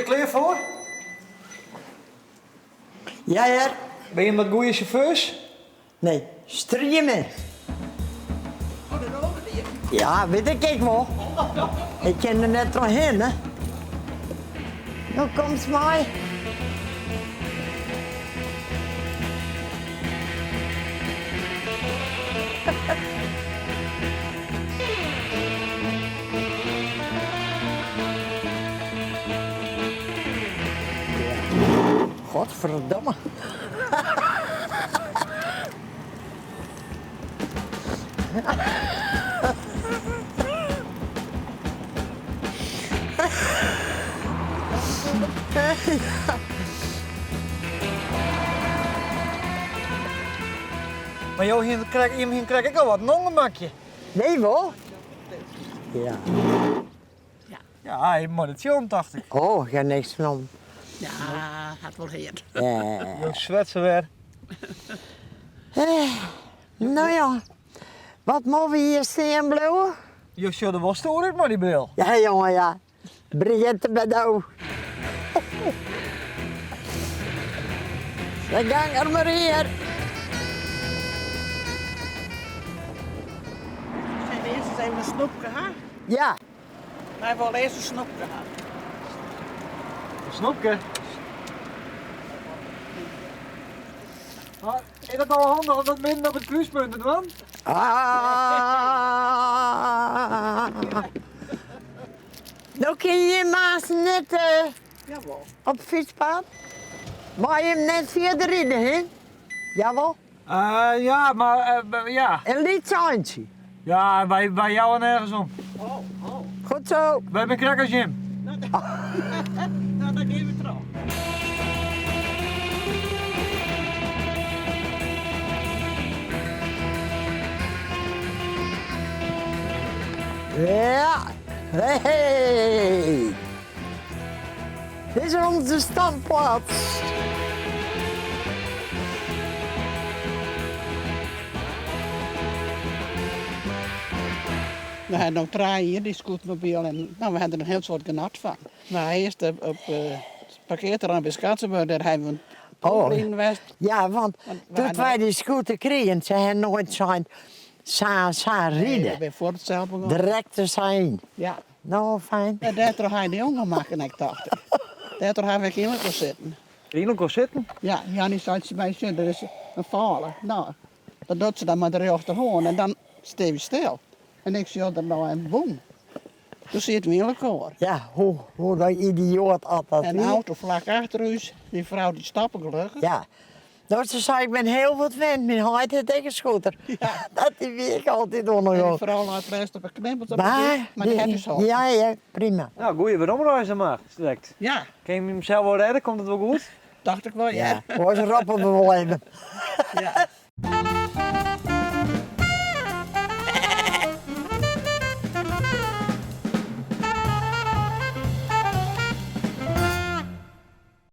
er klaar voor? Ja, ja. Ben je met goede chauffeurs? Nee, streamen. Ja, weet ik wel. Ik ken er net doorheen, hè. Nou, kom eens maar. Godverdomme. Maar joh, hier krijg ik al wat een ongemakje. Nee, wel? Ja. Ja, hij moet het zien, dacht ik. Oh, ga niks van. Ja, het wel geerd. Je zwetsen weer. Nou ja, wat moeten we hier zien, Blauw? Je zou er wel storen, maar die bril. Ja, jongen, ja. Brigitte Bedouw. Dan gang er maar hier. Zijn we eerst eens even een snoepje, hè? Ja. Wij willen eerst een snoepje, hè? Snoepje. Maar is het al handig om dat minder op het kruispunt te doen? Ah. Nou kun je Maas net Jawel. op fietspad. Maar je hem net verder rijden, hè? Jawel. Ja, maar ja. Een liedje. Ja, bij jou en nergens om. Oh. Goed zo. We hebben een crackers, Jim. Nou, dan geven we terug. Ja. Hey. Dit is onze standplaats. We hadden nog drie hier, die scootmobiel. En nou, we hadden er een heel soort genot van. Maar eerst op het parkeerterrein bij Schatsenburg, daar hebben we een trampoline geweest. Ja, want toen wij die scooter kregen, ze hebben nooit zijn Nee, rijden. bij voor het zelf begonnen. Direct te zijn. Ja. Nou, fijn. En daardoor ga je die ongemakken, ik dacht. Daardoor hebben we in kon zitten. Hier kon zitten. Ja, Jannie zei ze bij je, er is een vader. Nou, dan doet ze dan maar de rechterhoorn en dan steen je stil. En ik zie er nou een boom. Toen zitten we in elkaar. Ja, hoe dat idioot altijd. En een auto vlak achter ons, die vrouw die stappen gelukkig. Ja. Nou, ze zei, ik ben heel wat wend. Mijn hart heeft tegen scooter. Ja. Dat die week altijd En die ondergaan. vrouw laat rest op een knippelt op Maar, maar die heeft dus al. ja, prima. Nou, goeie waarom maar, direct. Ja, Kan je hem zelf wel redden? Komt het wel goed? dacht ik wel, ja. Ja, was een rappen wel even. Ja.